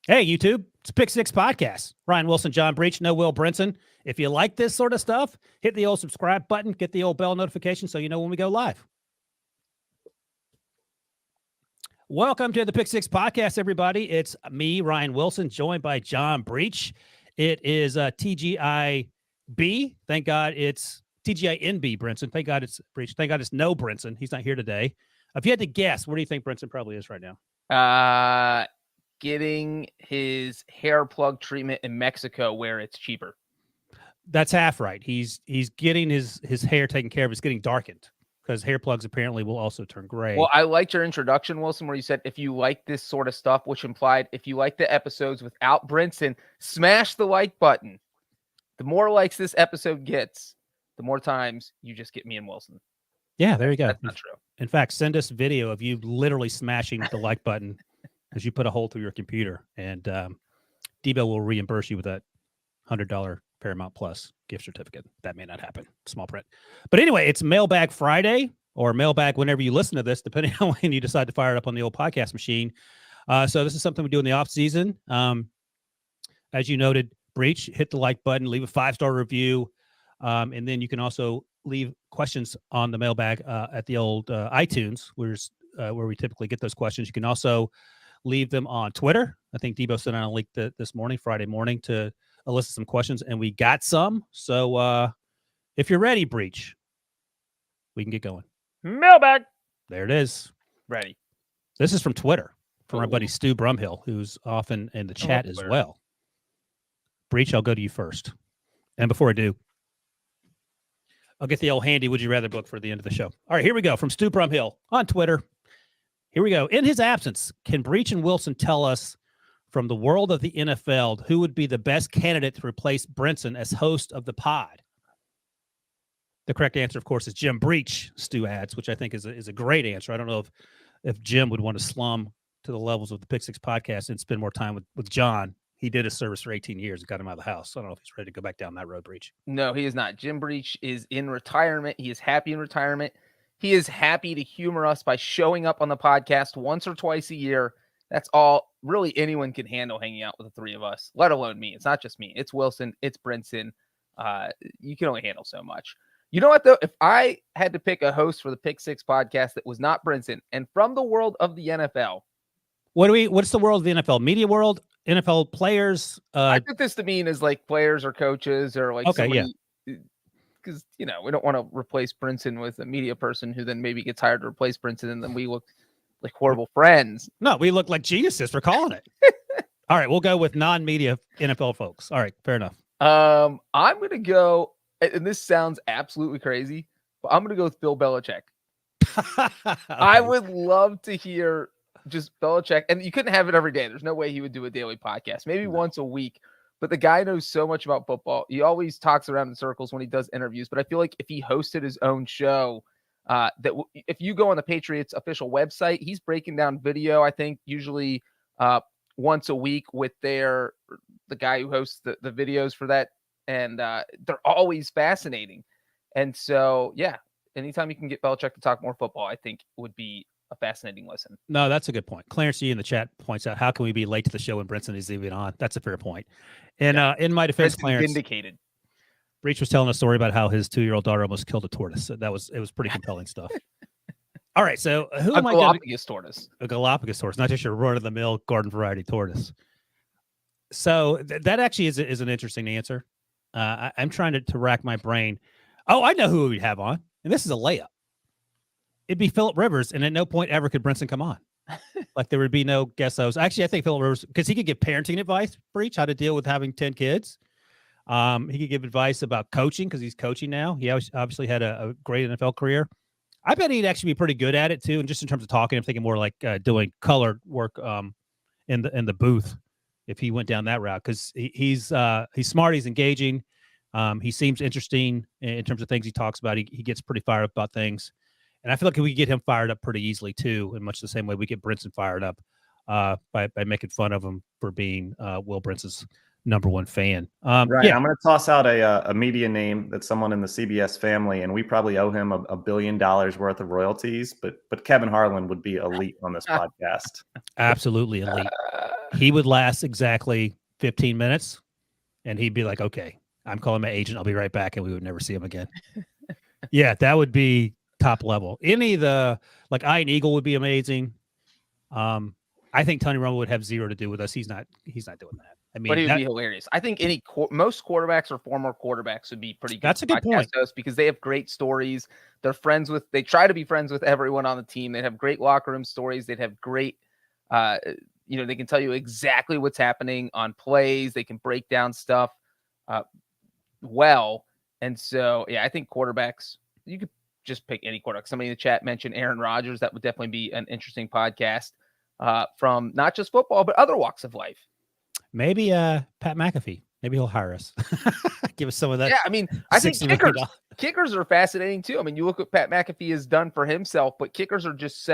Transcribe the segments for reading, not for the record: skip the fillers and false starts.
Hey, YouTube, it's Pick Six Podcast. Ryan Wilson, John Breech, no Will Brinson. If you like this sort of stuff, hit the old subscribe button, get the old bell notification so you know when we go live. Welcome to the Pick Six Podcast, everybody. It's me, Ryan Wilson, joined by John Breech. It is TGIB. Thank God it's TGINB, Brinson. Thank God it's Breech. Thank God it's no Brinson. He's not here today. If you had to guess, where do you think Brinson probably is right now? Getting his hair plug treatment in Mexico where it's cheaper. That's half right. He's getting his hair taken care of. It's getting darkened because hair plugs apparently will also turn gray. Well, I liked your introduction, Wilson, where you said if you like this sort of stuff, which implied if you like the episodes without Brinson, smash the like button. The more likes this episode gets, the more times you just get me and Wilson. Yeah, there you go. That's not true. In fact, send us video of you literally smashing the like button as you put a hole through your computer, and Debo will reimburse you with that $100 Paramount Plus gift certificate. That may not happen. Small print. But anyway, it's Mailbag Friday, or Mailbag whenever you listen to this, depending on when you decide to fire it up on the old podcast machine. So this is something we do in the off season. As you noted, Breech, hit the like button, leave a 5-star review, and then you can also leave questions on the mailbag at the old iTunes, where we typically get those questions. You can also leave them on Twitter. I think Debo sent out a link this morning, Friday morning, to elicit some questions, and we got some. So if you're ready, Breech, we can get going. Mailbag. There it is. Ready. This is from Twitter, from our buddy Stu Brumhill, who's often in the chat as well. Breech, I'll go to you first. And before I do, I'll get the old handy would you rather book for the end of the show. All right, here we go from Stu Brumhill on Twitter. Here we go. In his absence, can Breech and Wilson tell us from the world of the NFL who would be the best candidate to replace Brinson as host of the pod? The correct answer, of course, is Jim Breech, Stu adds, which I think is a great answer. I don't know if Jim would want to slum to the levels of the Pick Six podcast and spend more time with John. He did his service for 18 years and got him out of the house. So I don't know if he's ready to go back down that road, Breech. No, he is not. Jim Breech is in retirement. He is happy in retirement. He is happy to humor us by showing up on the podcast once or twice a year. That's all really anyone can handle hanging out with the three of us, let alone me. It's not just me. It's Wilson. It's Brinson. You can only handle so much. You know what, though? If I had to pick a host for the Pick Six podcast that was not Brinson and from the world of the NFL. What's the world of the NFL? Media world? NFL players? I took this to mean as like players or coaches or like okay, somebody, because, we don't want to replace Brinson with a media person who then maybe gets hired to replace Brinson, and then we look like horrible friends. No, we look like geniuses for calling it. All right, we'll go with non-media NFL folks. All right, fair enough. I'm going to go, and this sounds absolutely crazy, but I'm going to go with Bill Belichick. Okay. I would love to hear just Belichick, and you couldn't have it every day. There's no way he would do a daily podcast, maybe once a week. But the guy knows so much about football. He always talks around in circles when he does interviews. But I feel like if he hosted his own show, if you go on the Patriots official website, he's breaking down video, I think, usually once a week with the guy who hosts the videos for that. And they're always fascinating. And so, yeah, anytime you can get Belichick to talk more football, I think would be a fascinating listen. No, that's a good point. Clarence G in the chat points out, how can we be late to the show when Brinson is even on? That's a fair point. And in my defense, Clarence vindicated. Breech was telling a story about how his 2-year-old daughter almost killed a tortoise. So it was pretty compelling stuff. All right, so who am I going to? Galapagos tortoise. A Galapagos tortoise, not just your run-of-the-mill garden variety tortoise. So that actually is an interesting answer. I'm trying to rack my brain. Oh, I know who we'd have on, and this is a layup. It'd be Phillip Rivers, and at no point ever could Brinson come on. Like there would be no guest host. Actually, I think Phillip Rivers, because he could give parenting advice, Breech, how to deal with having 10 kids. He could give advice about coaching because he's coaching now. He obviously had a great NFL career. I bet he'd actually be pretty good at it too. And just in terms of talking, I'm thinking more like doing color work in the booth if he went down that route, because he's smart, he's engaging. He seems interesting in terms of things he talks about. He gets pretty fired up about things. And I feel like we could get him fired up pretty easily, too, in much the same way we get Brinson fired up by making fun of him for being Will Brinson's number one fan. Right. Yeah, I'm going to toss out a media name that's someone in the CBS family, and we probably owe him $1 billion worth of royalties. But Kevin Harlan would be elite on this podcast. absolutely elite. He would last exactly 15 minutes, and he'd be like, "Okay, I'm calling my agent. I'll be right back," and we would never see him again. Yeah, that would be top level. Any of the like Iron Eagle would be amazing. I think Tony Romo would have zero to do with us. He's not doing that. I mean, but he would be hilarious. I think most quarterbacks or former quarterbacks would be pretty good. That's a good point hosts because they have great stories. They're friends with. They try to be friends with everyone on the team. They'd have great locker room stories. They'd have great. They can tell you exactly what's happening on plays. They can break down stuff well. And so, yeah, I think quarterbacks. You could just pick any quarterback. Somebody in the chat mentioned Aaron Rodgers. That would definitely be an interesting podcast from not just football but other walks of life. Maybe Pat McAfee. Maybe he'll hire us. Give us some of that. Yeah, I mean, I think kickers are fascinating too. I mean, you look what Pat McAfee has done for himself, but kickers are just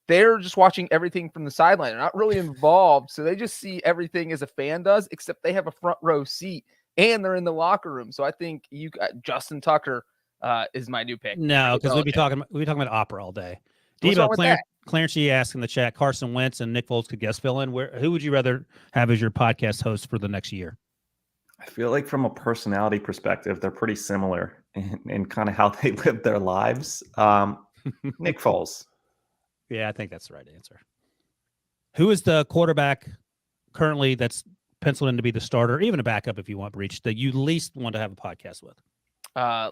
they're just watching everything from the sideline. They're not really involved. So they just see everything as a fan does, except they have a front row seat and they're in the locker room. So I think Justin Tucker is my new pick. No, because we'd be talking about opera all day. Devo, Clarence G asked in the chat, Carson Wentz and Nick Foles could guest fill in. Who would you rather have as your podcast host for the next year? I feel like from a personality perspective, they're pretty similar in kind of how they live their lives. Nick Foles. Yeah, I think that's the right answer. Who is the quarterback currently that's penciled in to be the starter, even a backup if you want, Breech, that you least want to have a podcast with?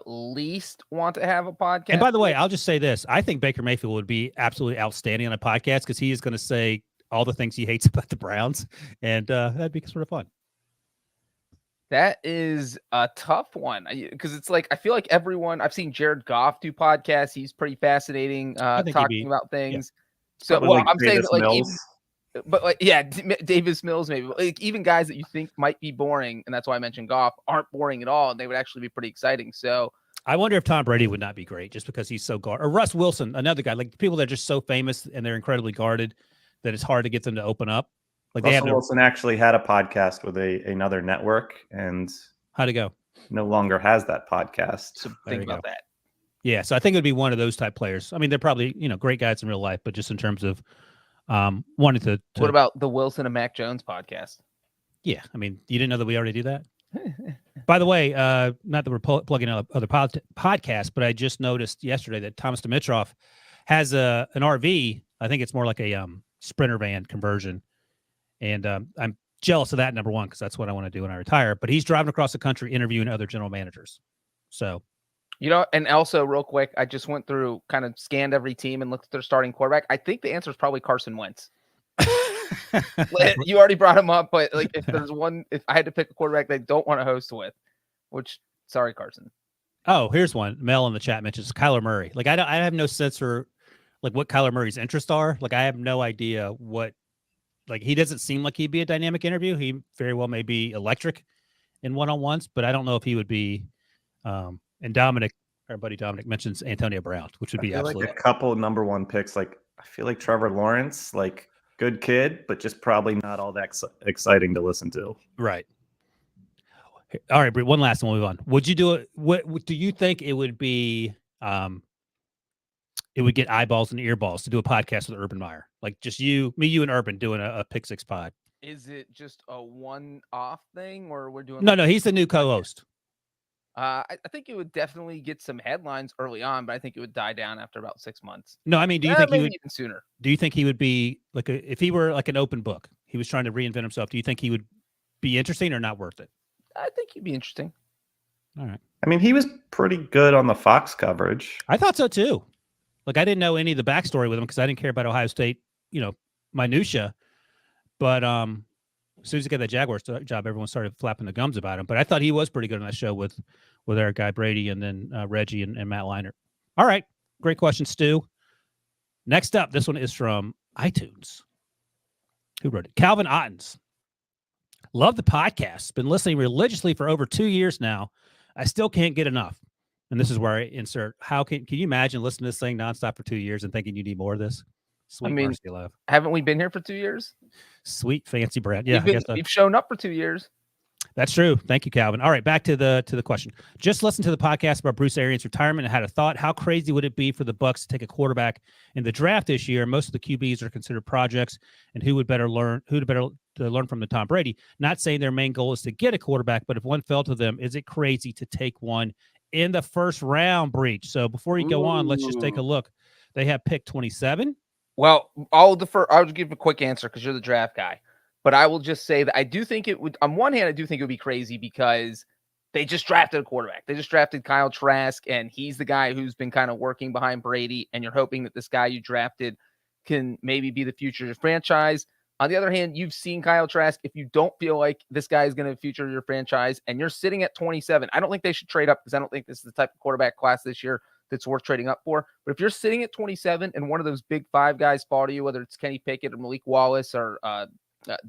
Least want to have a podcast. And by the way, I'll just say this. I think Baker Mayfield would be absolutely outstanding on a podcast because he is going to say all the things he hates about the Browns, and that'd be sort of fun. That is a tough one because it's like I feel like everyone I've seen Jared Goff do podcasts. He's pretty fascinating talking about things. Yeah. So I'm saying that Davis Mills maybe like even guys that you think might be boring, and that's why I mentioned Goff aren't boring at all, and they would actually be pretty exciting. So I wonder if Tom Brady would not be great just because he's so guarded, or Russ Wilson, another guy like people that are just so famous and they're incredibly guarded that it's hard to get them to open up. Like Russell Wilson actually had a podcast with another network, and how'd it go? No longer has that podcast. So think about that. Yeah, so I think it would be one of those type players. I mean, they're probably great guys in real life, but just in terms of wanting to. What about the Wilson and Mac Jones podcast? Yeah, I mean, you didn't know that we already do that. By the way, not that we're plugging out other podcasts, but I just noticed yesterday that Thomas Dimitroff has an RV. I think it's more like a Sprinter van conversion. And I'm jealous of that, number one, because that's what I want to do when I retire. But he's driving across the country interviewing other general managers. So, and also real quick, I just went through, kind of scanned every team and looked at their starting quarterback. I think the answer is probably Carson Wentz. You already brought him up, but like if I had to pick a quarterback they don't want to host with, sorry, Carson. Oh, here's one. Mel in the chat mentions Kyler Murray. Like I have no sense for like what Kyler Murray's interests are. Like I have no idea what. Like he doesn't seem like he'd be a dynamic interview. He very well may be electric in one-on-ones, but I don't know if he would be. And Dominic, our buddy Dominic mentions Antonio Brown, which would be absolutely like a couple number one picks. Like I feel like Trevor Lawrence, like good kid, but just probably not all that exciting to listen to. Right. All right, one last one. We'll move on. Would you do it? What do you think it would be? It would get eyeballs and earballs to do a podcast with Urban Meyer, like just you, and Urban doing a Pick Six pod. Is it just a one-off thing, or we're doing? No, he's the new co-host. I think it would definitely get some headlines early on, but I think it would die down after about 6 months. No, I mean, do you think he would even sooner? Do you think he would be like if he were like an open book? He was trying to reinvent himself. Do you think he would be interesting or not worth it? I think he'd be interesting. All right. I mean, he was pretty good on the Fox coverage. I thought so too. Like I didn't know any of the backstory with him because I didn't care about Ohio State, minutia. But as soon as he got that Jaguars job, everyone started flapping the gums about him. But I thought he was pretty good on that show with our guy Brady and then Reggie and Matt Leinart. All right, great question, Stu. Next up, this one is from iTunes. Who wrote it? Calvin Ottens. Love the podcast. Been listening religiously for over 2 years now. I still can't get enough. And this is where I insert, can you imagine listening to this thing nonstop for 2 years and thinking you need more of this? Sweet mercy love. Haven't we been here for 2 years? Sweet fancy Brad. Yeah, we've shown up for 2 years. That's true. Thank you, Calvin. All right, back to the question. Just listened to the podcast about Bruce Arians' retirement and had a thought. How crazy would it be for the Bucs to take a quarterback in the draft this year? Most of the QBs are considered projects, and who would better learn to learn from the Tom Brady? Not saying their main goal is to get a quarterback, but if one fell to them, is it crazy to take one in the first round, Breech? So before you go on, let's just take a look. They have pick 27. Well, I'll just give a quick answer because you're the draft guy. But I will just say that I do think it would, on one hand, I do think it would be crazy because they just drafted a quarterback. They just drafted Kyle Trask, and he's the guy who's been kind of working behind Brady, and you're hoping that this guy you drafted can maybe be the future of your franchise. On the other hand, you've seen Kyle Trask. If you don't feel like this guy is going to feature your franchise and you're sitting at 27, I don't think they should trade up because I don't think this is the type of quarterback class this year that's worth trading up for. But if you're sitting at 27 and one of those big five guys fall to you, whether it's Kenny Pickett or Malik Wallace or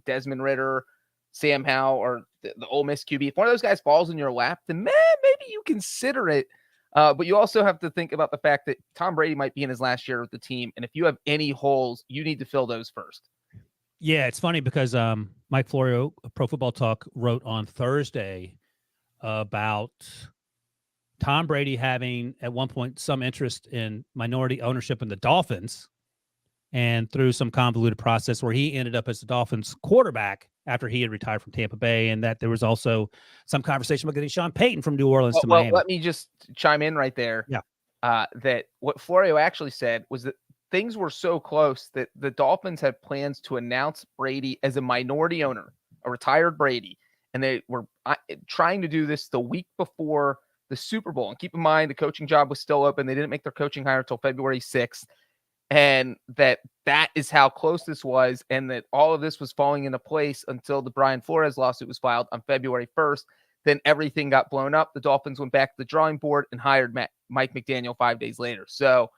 Desmond Ridder, Sam Howell, or the Ole Miss QB, if one of those guys falls in your lap, then maybe you consider it. But you also have to think about the fact that Tom Brady might be in his last year with the team. And if you have any holes, you need to fill those first. Yeah, it's funny because Mike Florio, Pro Football Talk, wrote on Thursday about Tom Brady having at one point some interest in minority ownership in the Dolphins, and through some convoluted process where he ended up as the Dolphins quarterback after he had retired from Tampa Bay, and that there was also some conversation about getting Sean Payton from New Orleans to Miami. Let me just chime in right there. Yeah. That what Florio actually said was that things were so close that the Dolphins had plans to announce Brady as a minority owner, a retired Brady, and they were trying to do this the week before the Super Bowl. And keep in mind, the coaching job was still open. They didn't make their coaching hire until February 6th. And that is how close this was, and that all of this was falling into place until the Brian Flores lawsuit was filed on February 1st. Then everything got blown up. The Dolphins went back to the drawing board and hired Mike McDaniel 5 days later. So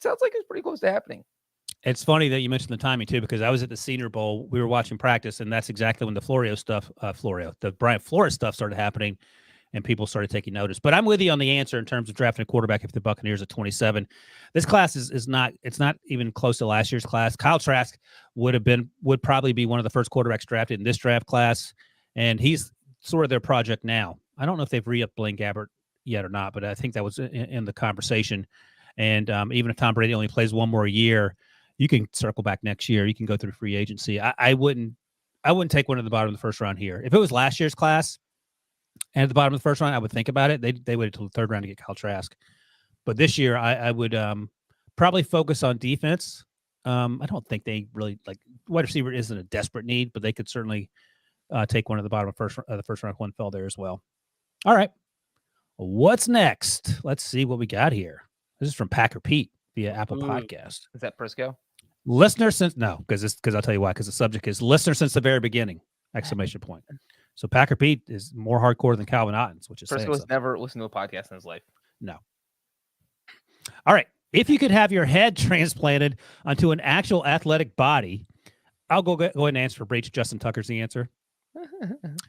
sounds like it's pretty close to happening. It's funny that you mentioned the timing too, because I was at the Senior Bowl. We were watching practice, and that's exactly when the the Brian Flores stuff started happening, and people started taking notice. But I'm with you on the answer in terms of drafting a quarterback if the Buccaneers at 27. This class is not even close to last year's class. Kyle Trask would probably be one of the first quarterbacks drafted in this draft class, and he's sort of their project now. I don't know if they've re-upped Blaine Gabbert yet or not, but I think that was in the conversation. And even if Tom Brady only plays one more year, you can circle back next year. You can go through free agency. I wouldn't take one at the bottom of the first round here. If it was last year's class, and at the bottom of the first round, I would think about it. They waited till the third round to get Kyle Trask. But this year, I would probably focus on defense. I don't think they really wide receiver isn't a desperate need, but they could certainly take one at the bottom of the first round. One fell there as well. All right. What's next? Let's see what we got here. This is from Packer Pete via Apple Podcast. Is that Prisco? Listener since because I'll tell you why, because the subject is listener since the very beginning! ! So Packer Pete is more hardcore than Calvin Ottens, which is Prisco has never listened to a podcast in his life. No. All right. If you could have your head transplanted onto an actual athletic body, I'll go ahead and answer for Breech. Justin Tucker's the answer.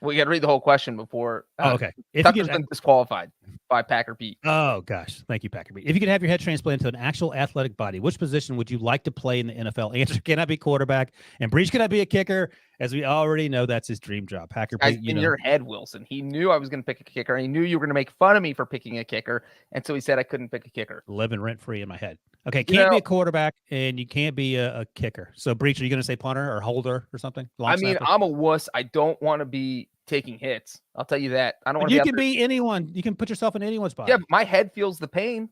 Well, you got to read the whole question before. Okay. If Tucker's been disqualified by Packer Pete. Oh, gosh. Thank you, Packer Pete. If you could have your head transplanted to an actual athletic body, which position would you like to play in the NFL? Answer, can I be quarterback? And Breech, can I be a kicker? As we already know, that's his dream job. Packer Pete, in your head, Wilson. He knew I was going to pick a kicker. He knew you were going to make fun of me for picking a kicker. And so he said I couldn't pick a kicker. Living rent-free in my head. Okay, can't be a quarterback, and you can't be a kicker. So, Breech, are you going to say punter or holder or something? I'm a wuss. I don't want to be taking hits. I'll tell you that. I don't want to. You can be anyone. You can put yourself in anyone's body. Yeah, but my head feels the pain.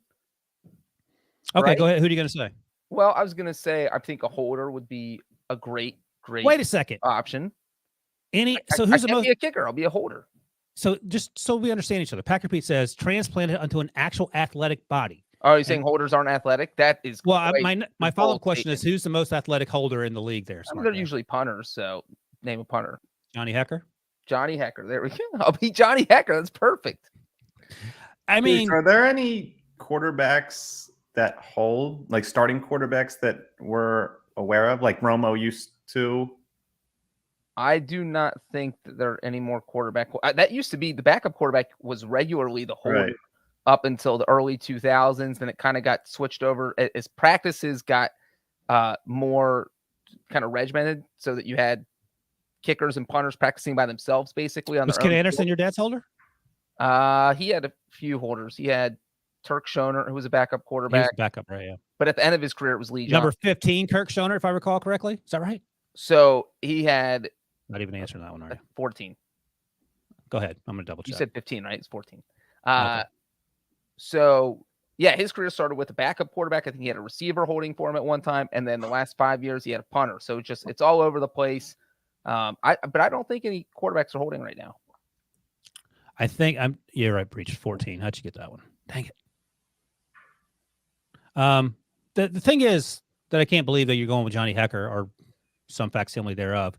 Okay, right? Go ahead. Who are you going to say? Well, I was going to say I think a holder would be a great. Wait a second. Option. Who's the most? Be a kicker. I'll be a holder. So just so we understand each other, Packer Pete says transplanted onto an actual athletic body. Oh, you're saying holders aren't athletic? That is my follow-up question is who's the most athletic holder in the league there? They're usually punters, so name a punter. Johnny Hecker? Johnny Hecker. There we go. I'll be Johnny Hecker. That's perfect. I mean, are there any quarterbacks that hold, like starting quarterbacks that we're aware of, like Romo used to? I do not think that there are any more quarterback. That used to be the backup quarterback was regularly the holder. Right. Up until the early 2000s, then it kind of got switched over as practices got more kind of regimented, so that you had kickers and punters practicing by themselves, basically on Was their Kid own Anderson field. your dad's holder? He had a few holders. He had Turk Schoner, who was a backup He was quarterback. backup, right? Yeah. But at the end of his career, it was Lee Number Johnson. 15, Kirk Schoner, if I recall correctly. Is that right? So he had Not even answering that one, are you? 14. Go ahead. I'm going to double check. You said 15, right? It's 14. Okay. So, yeah, his career started with a backup quarterback. I think he had a receiver holding for him at one time. And then the last 5 years, he had a punter. So it's all over the place. But I don't think any quarterbacks are holding right now. I think you're right, Breech. 14. How'd you get that one? Dang it. The thing is that I can't believe that you're going with Johnny Hecker or some facsimile thereof.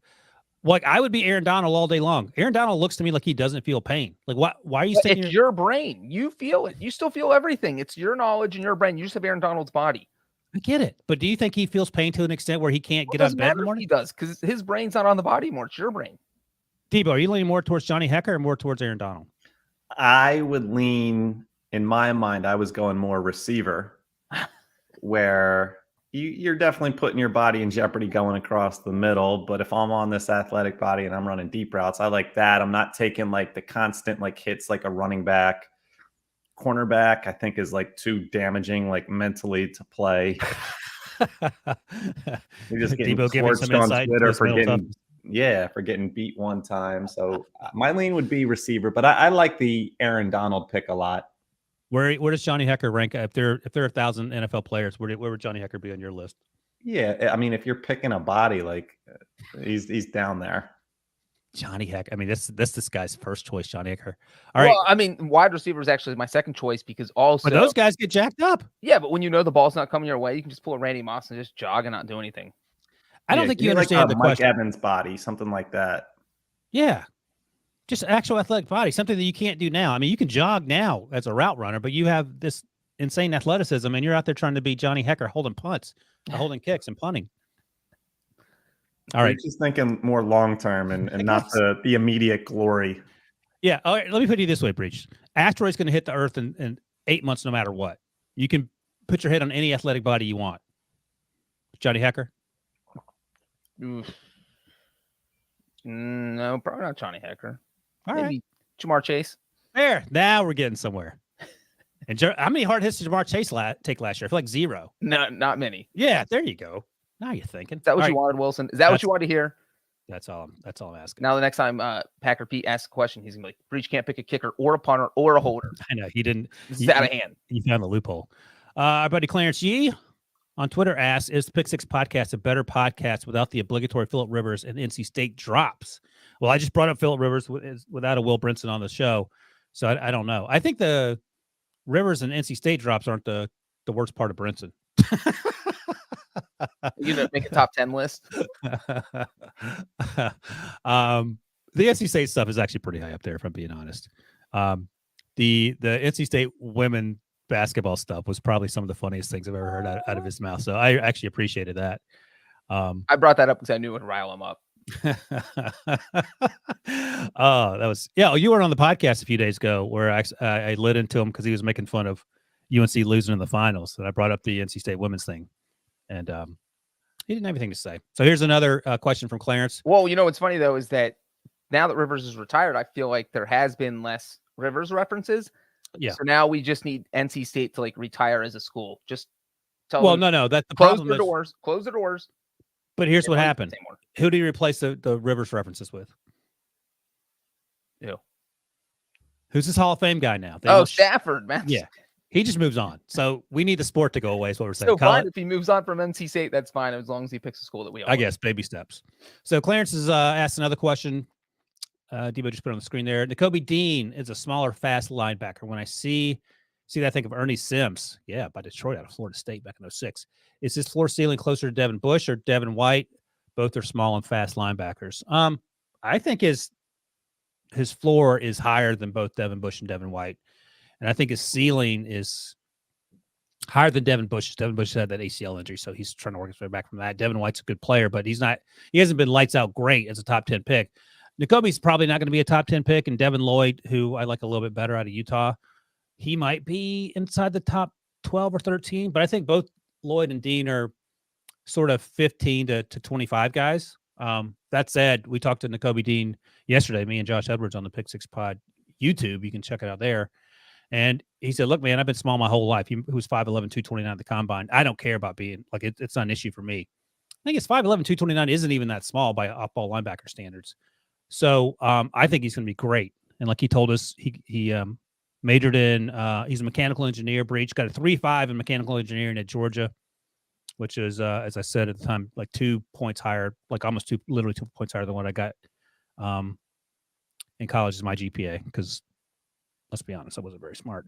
Like, I would be Aaron Donald all day long. Aaron Donald looks to me like he doesn't feel pain. Like, why are you sitting It's your brain. You feel it. You still feel everything. It's your knowledge and your brain. You just have Aaron Donald's body. I get it. But do you think he feels pain to an extent where he can't get out of bed in the morning? He does, because his brain's not on the body anymore. It's your brain. Debo, are you leaning more towards Johnny Hecker or more towards Aaron Donald? I would lean, in my mind, I was going more receiver, where you're definitely putting your body in jeopardy going across the middle. But if I'm on this athletic body and I'm running deep routes, I like that. I'm not taking like the constant like hits like a running back. Cornerback, I think, is like too damaging, like mentally to play. You're just getting Debo giving some torched on insight Twitter into for his mental for getting beat one time. So my lean would be receiver, but I like the Aaron Donald pick a lot. Where does Johnny Hecker rank? If there are 1,000 NFL players, where would Johnny Hecker be on your list? Yeah, I mean, if you're picking a body, like he's down there. Johnny Hecker. I mean, this guy's first choice, Johnny Hecker. All right. Well, I mean, wide receiver is actually my second choice because also. But those guys get jacked up. Yeah, but when you know the ball's not coming your way, you can just pull a Randy Moss and just jog and not do anything. I don't think you understand like the Mike question. Evans body, something like that. Yeah. Just actual athletic body, something that you can't do now. I mean, you can jog now as a route runner, but you have this insane athleticism, and you're out there trying to be Johnny Hecker holding punts, holding kicks, and punting. All right. Just thinking more long term and not the immediate glory. Yeah. All right. Let me put it this way, Breech. Asteroid's going to hit the Earth in 8 months, no matter what. You can put your head on any athletic body you want. Johnny Hecker? Oof. No, probably not Johnny Hecker. All Maybe right. Jamar Chase. There. Now we're getting somewhere. And how many hard hits did Jamar Chase take last year? I feel like 0. No, not many. Yeah. There you go. Now you're thinking. Is that what All you right. wanted, Wilson? Is that what you wanted to hear? That's all I'm asking. Now, the next time Packer Pete asks a question, he's going to be like, Breech can't pick a kicker or a punter or a holder. I know. He didn't. This is out of hand. He found the loophole. Our buddy Clarence Yee on Twitter asks, is the Pick Six podcast a better podcast without the obligatory Phillip Rivers and NC State drops? Well, I just brought up Phillip Rivers without a Will Brinson on the show, so I don't know. I think the Rivers and NC State drops aren't the worst part of Brinson. You know, make a top 10 list. The NC State stuff is actually pretty high up there, if I'm being honest. The NC State women basketball stuff was probably some of the funniest things I've ever heard out of his mouth. So I actually appreciated that. I brought that up because I knew it would rile him up. Oh, that was, yeah. You were on the podcast a few days ago where I lit into him because he was making fun of UNC losing in the finals. And I brought up the NC State women's thing. And he didn't have anything to say. So here's another question from Clarence. Well, you know what's funny, though, is that now that Rivers is retired, I feel like there has been less Rivers references. Yeah. So now we just need NC State to like retire as a school. Just tell Well, them, no, that's the close problem. the doors. Close the doors. But here's They what don't happened. anymore. Who do you replace the Rivers references with? Ew. Who's this Hall of Fame guy now? Stafford, man. Yeah. He just moves on. So we need the sport to go away is what we're saying. So fine if he moves on from NC State, that's fine as long as he picks a school that we all I guess baby steps. So Clarence has asked another question. Debo just put it on the screen there. Nakobe Dean is a smaller, fast linebacker. When I see that, I think of Ernie Sims. Yeah, by Detroit out of Florida State back in 2006. Is his floor ceiling closer to Devin Bush or Devin White? Both are small and fast linebackers. I think his floor is higher than both Devin Bush and Devin White. And I think his ceiling is higher than Devin Bush's. Devin Bush had that ACL injury, so he's trying to work his way back from that. Devin White's a good player, but he hasn't been lights out great as a top 10 pick. Nakobe's probably not going to be a top 10 pick, and Devin Lloyd, who I like a little bit better out of Utah, he might be inside the top 12 or 13, but I think both Lloyd and Dean are sort of 15 to 25 guys. That said, we talked to Nakobe Dean yesterday, me and Josh Edwards on the Pick Six Pod YouTube. You can check it out there. And he said, look, man, I've been small my whole life. He was 5'11", 229 at the combine. I don't care about being like it's not an issue for me. I think it's 5'11", 229 isn't even that small by off-ball linebacker standards. So I think he's going to be great. And like he told us, he majored in he's a mechanical engineer. Breech got a 3.5 in mechanical engineering at Georgia, which is as I said at the time, like 2 points higher, like almost literally 2 points higher than what I got in college is my GPA. Because let's be honest, I wasn't very smart,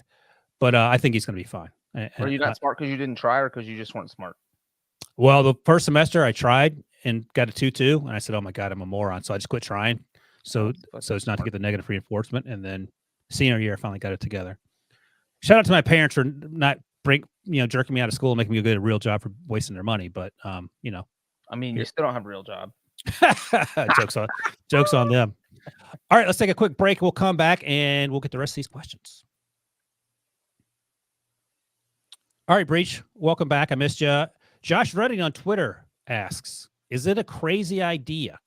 but I think he's going to be fine. Are you not smart because you didn't try, or because you just weren't smart? Well, the first semester I tried and got a 2.2, and I said, "Oh my god, I'm a moron!" So I just quit trying. So it's not to get the negative reinforcement. And then senior year, I finally got it together. Shout out to my parents for not jerking me out of school and making me go get a real job for wasting their money. But I mean, you still don't have a real job. jokes on them. All right, let's take a quick break. We'll come back and we'll get the rest of these questions. All right, Breech, welcome back. I missed you. Josh Redding on Twitter asks, is it a crazy idea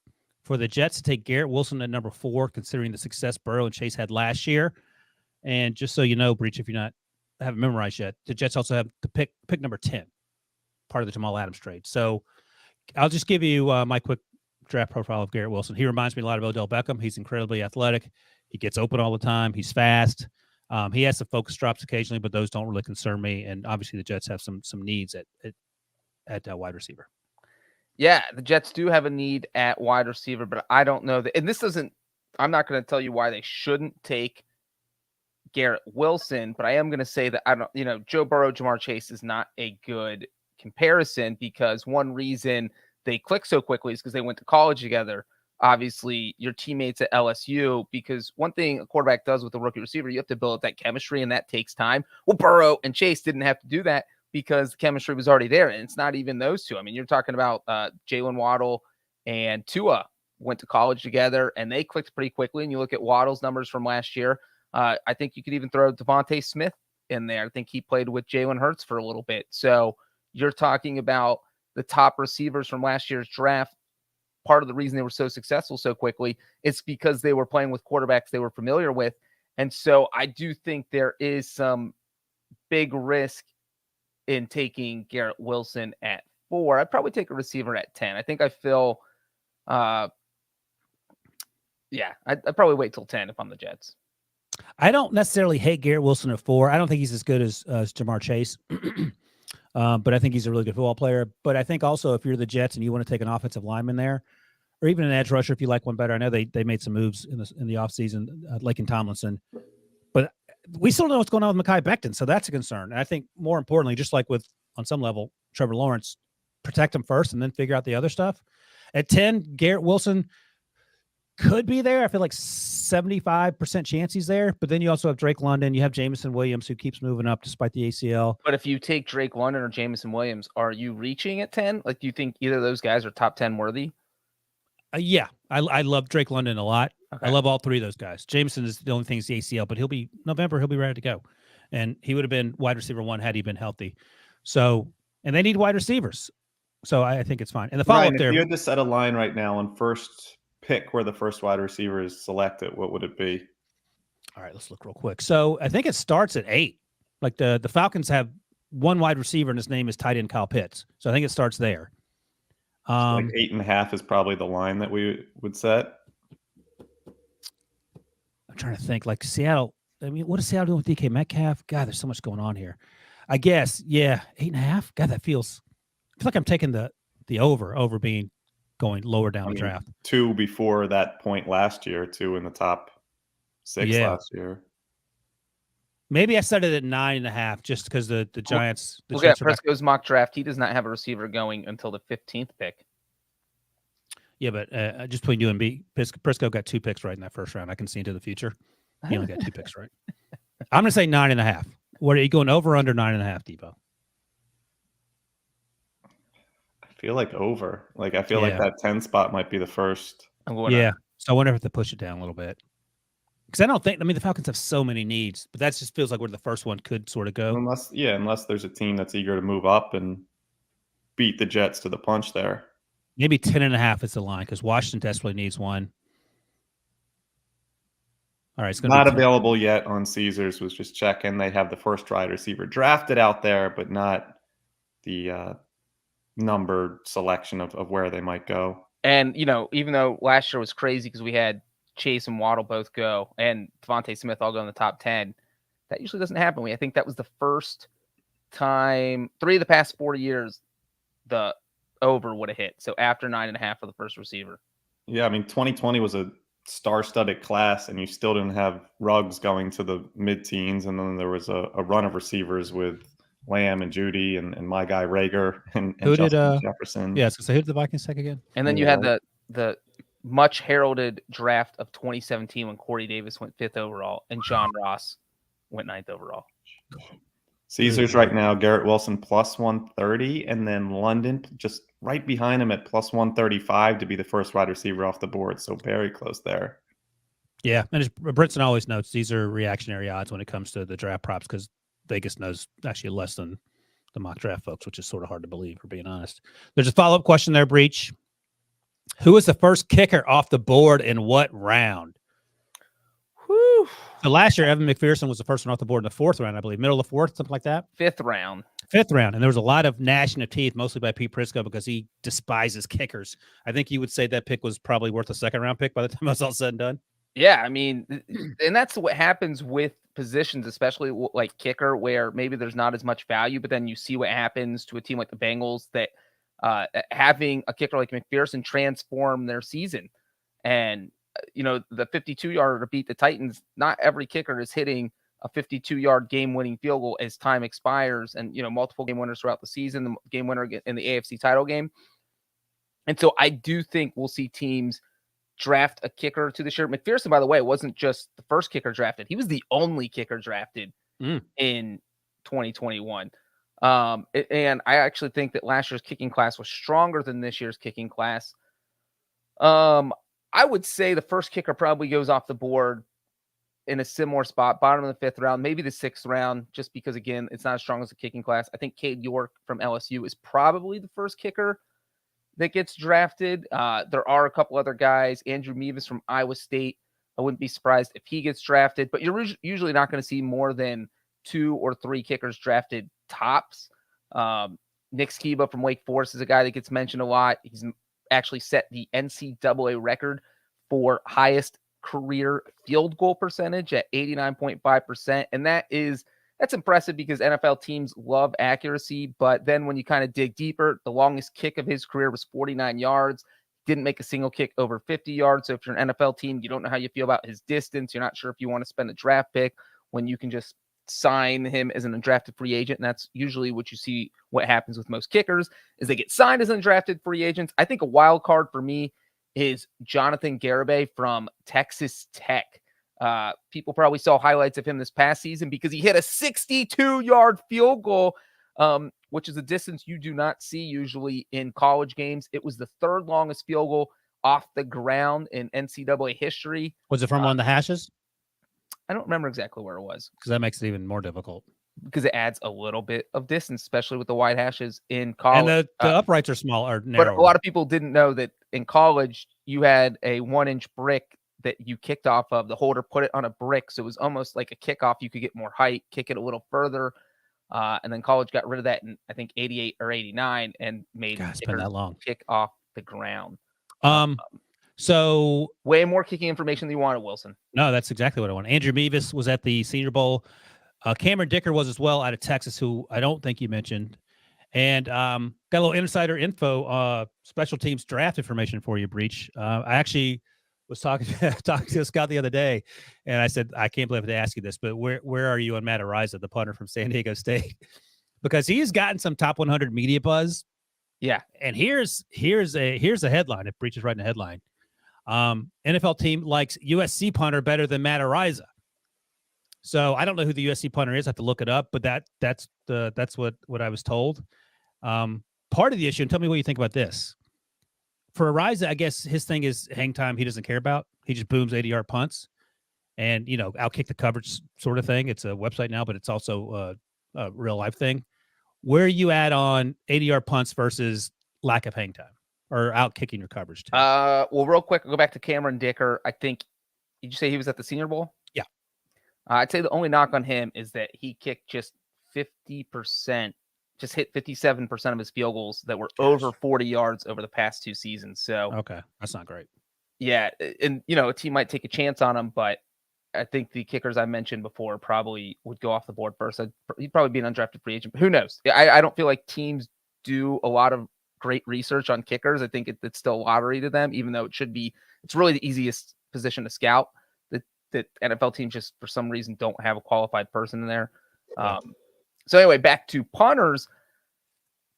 for the Jets to take Garrett Wilson at number 4, considering the success Burrow and Chase had last year? And just so you know, Breech, if you're haven't memorized yet, the Jets also have the pick number 10, part of the Jamal Adams trade. So I'll just give you my quick draft profile of Garrett Wilson. He reminds me a lot of Odell Beckham. He's incredibly athletic. He gets open all the time. He's fast. He has some focus drops occasionally, but those don't really concern me. And obviously the Jets have some needs at wide receiver. Yeah, the Jets do have a need at wide receiver, but I don't know that. And this doesn't, I'm not going to tell you why they shouldn't take Garrett Wilson, but I am going to say that Joe Burrow, Jamar Chase is not a good comparison, because one reason they click so quickly is because they went to college together. Obviously, your teammates at LSU, because one thing a quarterback does with a rookie receiver, you have to build up that chemistry, and that takes time. Well, Burrow and Chase didn't have to do that because the chemistry was already there, and it's not even those two. I mean, you're talking about Jalen Waddle and Tua went to college together, and they clicked pretty quickly. And you look at Waddle's numbers from last year. I think you could even throw Devontae Smith in there. I think he played with Jalen Hurts for a little bit. So you're talking about the top receivers from last year's draft. Part of the reason they were so successful so quickly is because they were playing with quarterbacks they were familiar with. And so I do think there is some big risk in taking Garrett Wilson at 4. I'd probably take a receiver at 10. I think I feel, I'd probably wait till 10 if I'm the Jets. I don't necessarily hate Garrett Wilson at 4. I don't think he's as good as Jamar Chase, but I think he's a really good football player. But I think also if you're the Jets and you want to take an offensive lineman there, or even an edge rusher if you like one better. I know they made some moves in the offseason, Laken Tomlinson. But we still don't know what's going on with Mekhi Becton, so that's a concern. And I think more importantly, just like with, on some level, Trevor Lawrence, protect him first and then figure out the other stuff. At 10, Garrett Wilson could be there. I feel like 75% chance he's there. But then you also have Drake London. You have Jameson Williams, who keeps moving up despite the ACL. But if you take Drake London or Jameson Williams, are you reaching at 10? Like, do you think either of those guys are top 10 worthy? Yeah, I love Drake London a lot. Okay. I love all three of those guys. Jameson is the only thing is the ACL, but he'll be ready to go. And he would have been wide receiver 1 had he been healthy. So, and they need wide receivers. So I think it's fine. And the follow-up there. If you had to set a line right now on first pick where the first wide receiver is selected, what would it be? All right, let's look real quick. So I think it starts at 8. Like the Falcons have one wide receiver, and his name is tight end Kyle Pitts. So I think it starts there. Like 8.5 is probably the line that we would set. I'm trying to think. Like Seattle. I mean, what is Seattle doing with DK Metcalf? God, there's so much going on here. I guess, yeah, 8.5. God, that feels. I feel like I'm taking the over being going lower down the draft. 2 before that point last year, 2 in the top 6 last year. Maybe I set it at 9.5 just because the Giants. Look at Presco's mock draft. He does not have a receiver going until the 15th pick. Yeah, but just between you and me, Presco got 2 picks right in that first round. I can see into the future. He only got 2 picks right. I'm going to say 9.5. What are you going over or under 9.5, Debo? I feel like over. Like I feel like that 10 spot might be the first. Yeah. So I wonder if they push it down a little bit. Because I don't think, the Falcons have so many needs, but that just feels like where the first one could sort of go. Unless there's a team that's eager to move up and beat the Jets to the punch there. Maybe 10.5 is the line because Washington desperately needs one. All right, it's not available yet on Caesars. Was just checking. They have the first wide receiver drafted out there, but not the numbered selection of where they might go. And, even though last year was crazy because we had Chase and Waddle both go and Devontae Smith all go in the top 10, that usually doesn't happen. I think that was the first time, 3 of the past 4 years, the over would have hit. So after 9.5 for the first receiver. Yeah, I mean, 2020 was a star-studded class, and you still didn't have Ruggs going to the mid-teens, and then there was a run of receivers with Lamb and Judy and my guy Rager and Justin Jefferson. Yeah, so who did the Vikings take again? And then you had the much heralded draft of 2017 when Corey Davis went 5th overall and John Ross went 9th overall. Caesars right now, Garrett Wilson plus 130, and then London just right behind him at plus 135 to be the first wide receiver off the board. So very close there. Yeah, and as Brinson always notes, these are reactionary odds when it comes to the draft props because Vegas knows actually less than the mock draft folks, which is sort of hard to believe, for being honest. There's a follow-up question there, Breech. Who was the first kicker off the board in what round? Whew. So last year, Evan McPherson was the first one off the board in the 4th round, I believe. Middle of the 4th, something like that? 5th round. 5th round. And there was a lot of gnashing of teeth, mostly by Pete Prisco, because he despises kickers. I think you would say that pick was probably worth a 2nd-round pick by the time it was all said and done. Yeah, I mean, and that's what happens with positions, especially like kicker, where maybe there's not as much value, but then you see what happens to a team like the Bengals that having a kicker like McPherson transform their season. And, the 52-yarder to beat the Titans, not every kicker is hitting a 52-yard game-winning field goal as time expires and, multiple game winners throughout the season, the game winner in the AFC title game. And so I do think we'll see teams draft a kicker to this year. McPherson, by the way, wasn't just the first kicker drafted. He was the only kicker drafted in 2021. And I actually think that last year's kicking class was stronger than this year's kicking class. I would say the first kicker probably goes off the board in a similar spot, bottom of the 5th round, maybe the 6th round, just because, again, it's not as strong as a kicking class. I think Cade York from LSU is probably the first kicker that gets drafted. There are a couple other guys. Andrew Mevis from Iowa State. I wouldn't be surprised if he gets drafted, but you're usually not going to see more than 2 or 3 kickers drafted tops. Nick Skiba from Wake Forest is a guy that gets mentioned a lot. He's actually set the NCAA record for highest career field goal percentage at 89.5%. And that's impressive because NFL teams love accuracy. But then when you kind of dig deeper, the longest kick of his career was 49 yards. Didn't make a single kick over 50 yards. So if you're an NFL team, you don't know how you feel about his distance. You're not sure if you want to spend a draft pick when you can just sign him as an undrafted free agent. And that's usually what you see what happens with most kickers is they get signed as undrafted free agents. I think a wild card for me is Jonathan Garibay from Texas Tech. People probably saw highlights of him this past season because he hit a 62-yard field goal, which is a distance you do not see usually in college games. It was the 3rd longest field goal off the ground in NCAA history. Was it from one of the hashes? I don't remember exactly where it was. Because that makes it even more difficult. Because it adds a little bit of distance, especially with the wide hashes in college. And the uprights are small or narrow. But a lot of people didn't know that in college, you had a 1-inch brick that you kicked off of. The holder put it on a brick. So it was almost like a kickoff. You could get more height, kick it a little further. And then college got rid of that in, I think, 88 or 89 and made it's been that long. Kick off the ground. So way more kicking information than you wanted, Wilson. No, that's exactly what I want. Andrew Mevis was at the Senior Bowl. Cameron Dicker was as well out of Texas, who I don't think you mentioned. And got a little insider info, special teams draft information for you, Breech. I actually was talking to Scott the other day, and I said, I can't believe I have to ask you this, but where are you on Matt Ariza, the punter from San Diego State? Because he has gotten some top 100 media buzz. Yeah. And here's a headline. If Breech is writing a headline. NFL team likes USC punter better than Matt Ariza. So I don't know who the USC punter is. I have to look it up, but that's what I was told. Part of the issue, and tell me what you think about this. For Ariza, I guess his thing is hang time he doesn't care about. He just booms 80-yard punts and, outkick the coverage sort of thing. It's a website now, but it's also a real life thing. Where are you at on 80-yard punts versus lack of hang time? or out kicking your coverage too? Well, real quick, I'll go back to Cameron Dicker. I think, did you say he was at the Senior Bowl? Yeah. I'd say the only knock on him is that he kicked just 50%, just hit 57% of his field goals that were over 40 yards over the past 2 seasons. So, okay, that's not great. Yeah, and a team might take a chance on him, but I think the kickers I mentioned before probably would go off the board first. He'd probably be an undrafted free agent. But who knows? I don't feel like teams do a lot of great research on kickers. I think it's still a lottery to them, even though it's really the easiest position to scout. That NFL teams just for some reason don't have a qualified person in there. So anyway, back to punters.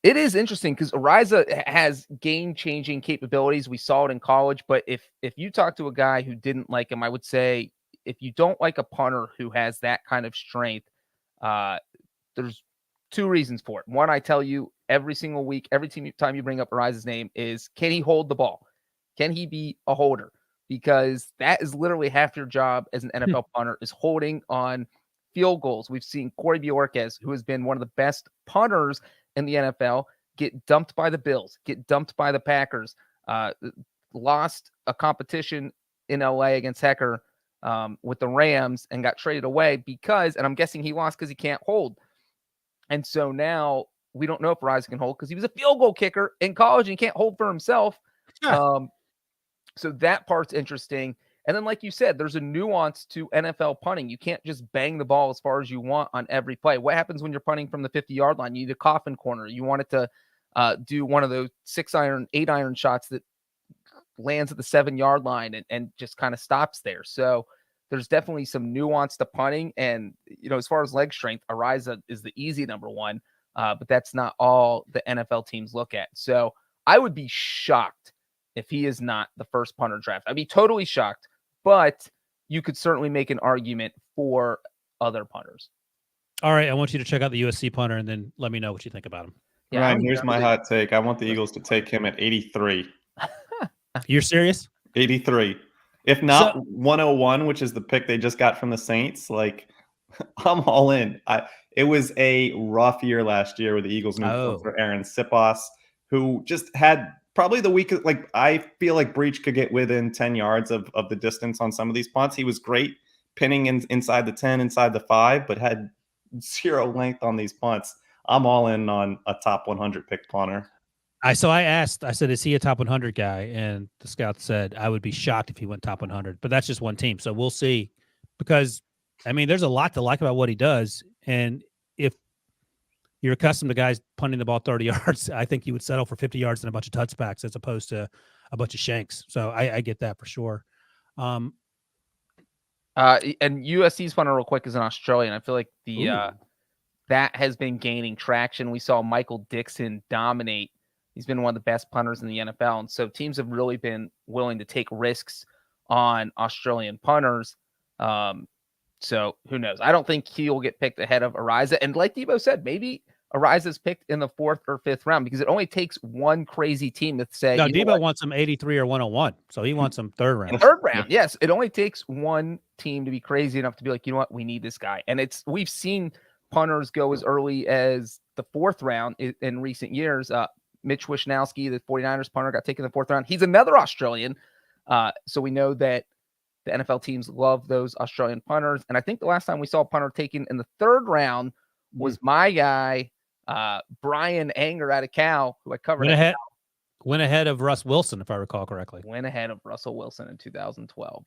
It is interesting because Ariza has game-changing capabilities. We saw it in college, but if you talk to a guy who didn't like him, I would say if you don't like a punter who has that kind of strength, there's 2 reasons for it. One, I tell you every single week, every time you bring up Ariza's name is, can he hold the ball? Can he be a holder? Because that is literally half your job as an NFL punter is holding on field goals. We've seen Corey Bojorquez, who has been one of the best punters in the NFL, get dumped by the Bills, get dumped by the Packers, lost a competition in LA against Hecker with the Rams and got traded away because, and I'm guessing he lost because he can't hold. And so now we don't know if Ariza can hold because he was a field goal kicker in college and he can't hold for himself. Yeah. So that part's interesting. And then, like you said, there's a nuance to NFL punting. You can't just bang the ball as far as you want on every play. What happens when you're punting from the 50-yard line? You need a coffin corner. You want it to do one of those 6-iron, 8-iron shots that lands at the 7-yard line and just kind of stops there. So there's definitely some nuance to punting. And, as far as leg strength, Ariza is the easy number one, but that's not all the NFL teams look at. So I would be shocked if he is not the first punter draft. I'd be totally shocked. But you could certainly make an argument for other punters. All right, I want you to check out the USC punter and then let me know what you think about him. Yeah, Ryan, here's my hot take. I want the Eagles to take him at 83. You're serious? 83. If not 101, which is the pick they just got from the Saints, like I'm all in. It was a rough year last year with the Eagles moved for Arians, who just had probably the weakest. Like I feel like Breech could get within 10 yards of the distance on some of these punts. He was great pinning inside the 10, inside the 5, but had 0 length on these punts. I'm all in on a top 100 pick punter. I said, is he a top 100 guy? And the scout said, I would be shocked if he went top 100, but that's just one team. So we'll see, because there's a lot to like about what he does. And if you're accustomed to guys punting the ball 30 yards, I think you would settle for 50 yards and a bunch of touchbacks as opposed to a bunch of shanks. So I get that for sure. And USC's punter real quick is an Australian. I feel like that has been gaining traction. We saw Michael Dixon dominate. He's been one of the best punters in the NFL. And so teams have really been willing to take risks on Australian punters. So who knows? I don't think he will get picked ahead of Ariza. And like Debo said, maybe Ariza's picked in the 4th or 5th round because it only takes one crazy team to say. No, Debo wants him 83 or 101. So he wants him 3rd round. 3rd round, yes. It only takes one team to be crazy enough to be like, you know what? We need this guy. And we've seen punters go as early as the 4th round in recent years. Mitch Wishnowsky, the 49ers punter, got taken in the 4th round. He's another Australian. So we know that the NFL teams love those Australian punters. And I think the last time we saw a punter taken in the 3rd round was my guy, Brian Anger out of Cal, who I covered. Went ahead of Russ Wilson, if I recall correctly. Went ahead of Russell Wilson in 2012.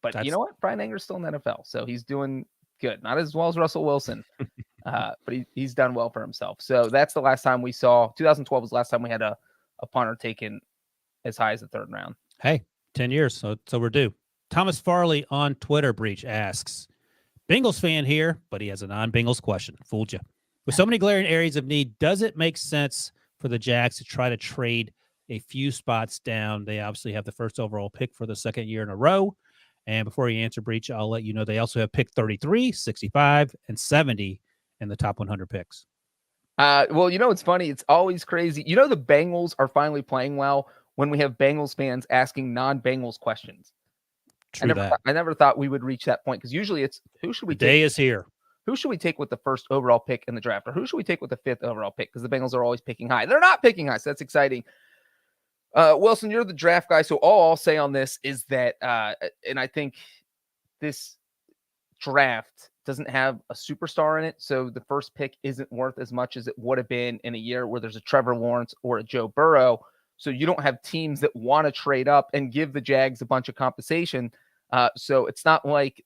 But you know what? Brian Anger's still in the NFL, so he's doing good. Not as well as Russell Wilson, but he's done well for himself. So that's the last time we saw. 2012 was the last time we had a punter taken as high as the 3rd round. Hey, 10 years, so we're due. Thomas Farley on Twitter, Breech, asks, Bengals fan here, but he has a non-Bengals question. Fooled you. With so many glaring areas of need, does it make sense for the Jags to try to trade a few spots down? They obviously have the 1st overall pick for the 2nd year in a row. And before you answer, Breech, I'll let you know they also have pick 33, 65, and 70 in the top 100 picks. Well, it's funny. It's always crazy. The Bengals are finally playing well when we have Bengals fans asking non-Bengals questions. I never thought we would reach that point because usually it's who should we take? The day is here. Who should we take with the 1st overall pick in the draft? Or who should we take with the 5th overall pick? Because the Bengals are always picking high. They're not picking high, so that's exciting. Wilson, you're the draft guy, so all I'll say on this is that, and I think this draft doesn't have a superstar in it, so the first pick isn't worth as much as it would have been in a year where there's a Trevor Lawrence or a Joe Burrow. So you don't have teams that want to trade up and give the Jags a bunch of compensation. So it's not like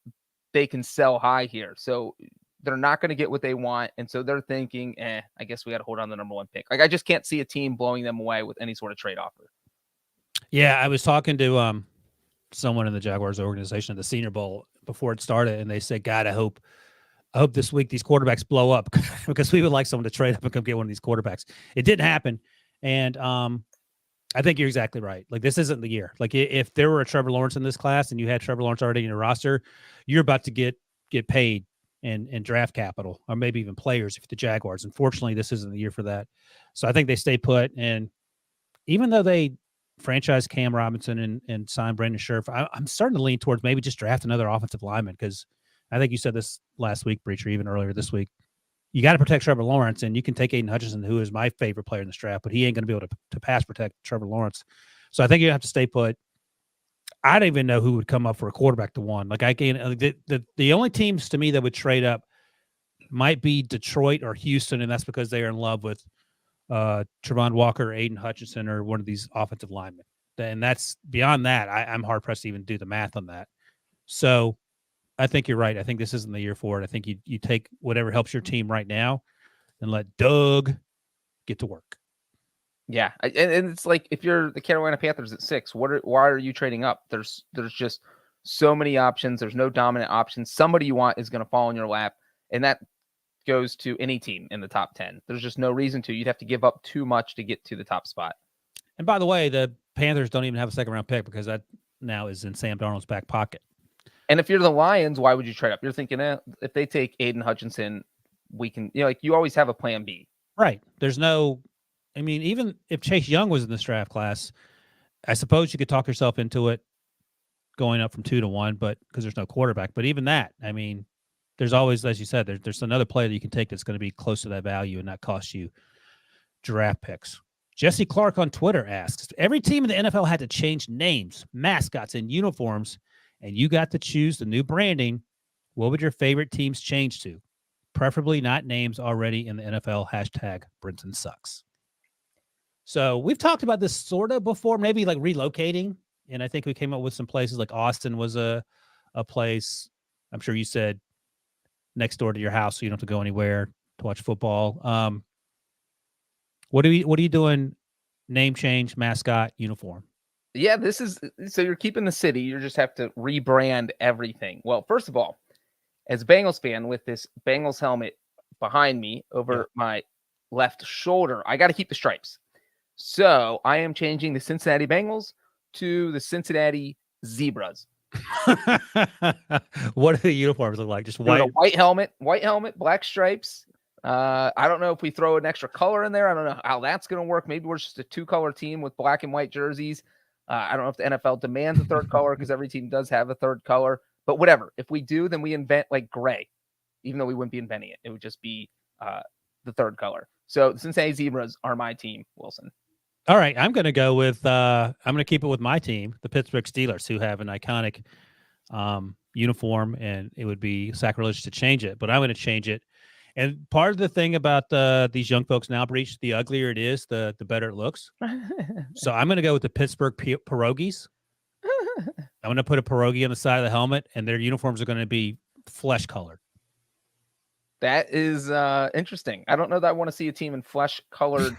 they can sell high here. So they're not going to get what they want. And so they're thinking, I guess we got to hold on to the number 1 pick. Like, I just can't see a team blowing them away with any sort of trade offer. Yeah, I was talking to someone in the Jaguars organization at the Senior Bowl before it started, and they said, God, I hope this week these quarterbacks blow up because we would like someone to trade up and come get one of these quarterbacks. It didn't happen. And I think you're exactly right. Like, this isn't the year. Like, if there were a Trevor Lawrence in this class and you had Trevor Lawrence already in your roster, you're about to get paid and draft capital, or maybe even players if the Jaguars. Unfortunately, this isn't the year for that. So I think they stay put. And even though they franchise Cam Robinson and sign Brandon Scherf, I'm starting to lean towards maybe just draft another offensive lineman, because I think you said this last week, Breech, or even earlier this week. You got to protect Trevor Lawrence, and you can take Aiden Hutchinson, who is my favorite player in this draft, but he ain't going to be able to pass protect Trevor Lawrence. So I think you have to stay put. I don't even know who would come up for a quarterback to 1. Like, the only teams to me that would trade up might be Detroit or Houston, and that's because they are in love with Trevon Walker, Aiden Hutchinson, or one of these offensive linemen. And that's beyond that. I'm hard pressed to even do the math on that. So I think you're right. I think this isn't the year for it. I think you take whatever helps your team right now and let Doug get to work. Yeah, and it's like, if you're the Carolina Panthers at 6, why are you trading up? There's just so many options. There's no dominant options. Somebody you want is going to fall in your lap, and that goes to any team in the top 10. There's just no reason to. You'd have to give up too much to get to the top spot. And by the way, the Panthers don't even have a second-round pick because that now is in Sam Darnold's back pocket. And if you're the Lions, why would you trade up? You're thinking, if they take Aiden Hutchinson, we can, like, you always have a plan B. Right. There's no, I mean, even if Chase Young was in this draft class, I suppose you could talk yourself into it going up from 2 to 1, but because there's no quarterback. But even that, I mean, there's always, as you said, there's another player that you can take that's going to be close to that value and not cost you draft picks. Jesse Clark on Twitter asks, every team in the NFL had to change names, mascots, and uniforms, and you got to choose the new branding. What would your favorite teams change to? Preferably not names already in the NFL. Hashtag Brinson sucks. So we've talked about this sort of before, maybe like relocating. And I think we came up with some places like Austin was a place. I'm sure you said next door to your house, so you don't have to go anywhere to watch football. What are you doing? Name change, mascot, uniform. Yeah, so you're keeping the city. You just have to rebrand everything. Well, first of all, as a Bengals fan with this Bengals helmet behind me over my left shoulder, I got to keep the stripes. So I am changing the Cincinnati Bengals to the Cincinnati Zebras. What do the uniforms look like? Just white? A white helmet, black stripes. I don't know if we throw an extra color in there. I don't know how that's going to work. Maybe we're just a 2-color team with black and white jerseys. I don't know if the NFL demands a third color, because every team does have a third color. But whatever. If we do, then we invent like gray, even though we wouldn't be inventing it. It would just be the third color. So the Cincinnati Zebras are my team, Wilson. All right. I'm going to go with I'm going to keep it with my team, the Pittsburgh Steelers, who have an iconic uniform, and it would be sacrilege to change it. But I'm going to change it. And part of the thing about these young folks now, Breech, the uglier it is, the better it looks. So I'm going to go with the Pittsburgh Pierogies. I'm going to put a pierogi on the side of the helmet, and their uniforms are going to be flesh colored. That is interesting. I don't know that I want to see a team in flesh-colored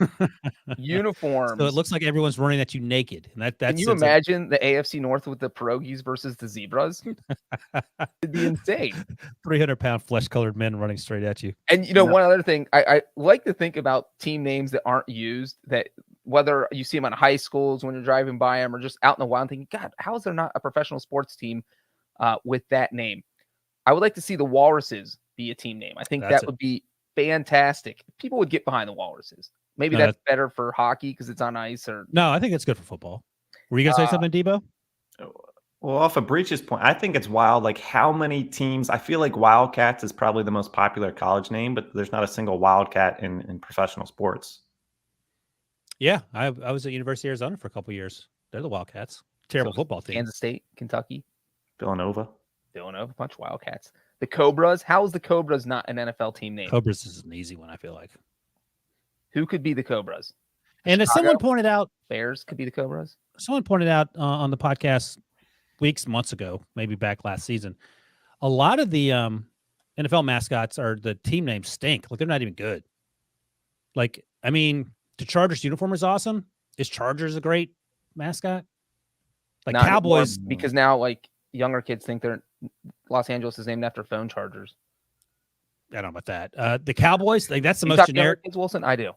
uniforms. So it looks like everyone's running at you naked. And that's Can you imagine the AFC North with the pierogies versus the Zebras? It'd be insane. 300-pound flesh-colored men running straight at you. And, one other thing, I like to think about team names that aren't used, that whether you see them on high schools when you're driving by them or just out in the wild, thinking, God, how is there not a professional sports team with that name? I would like to see the Walruses be a team name. I think that would be fantastic. People would get behind the Walruses. Maybe that's better for hockey because it's on ice. Or no, I think it's good for football. Were you going to say something, Debo? Well, off of Breech's point, I think it's wild. Like, how many teams? I feel like Wildcats is probably the most popular college name, but there's not a single Wildcat in professional sports. Yeah, I was at University of Arizona for a couple years. They're the Wildcats. Terrible So, football team. Kansas State, Kentucky, Villanova. Villanova, a bunch of Wildcats. The Cobras. How is the Cobras not an NFL team name? Cobras is an easy one, I feel like. Who could be the Cobras? And as someone pointed out, Bears could be the Cobras. Someone pointed out on the podcast months ago, maybe back last season, a lot of the NFL mascots are the team names stink. Like they're not even good. Like, I mean, the Chargers uniform is awesome. Is Chargers a great mascot? Like Not Cowboys, anymore, because now like younger kids think they're Los Angeles is named after phone chargers. I don't know about that. The Cowboys, like that's the You most talk generic. younger kids, Wilson, I do.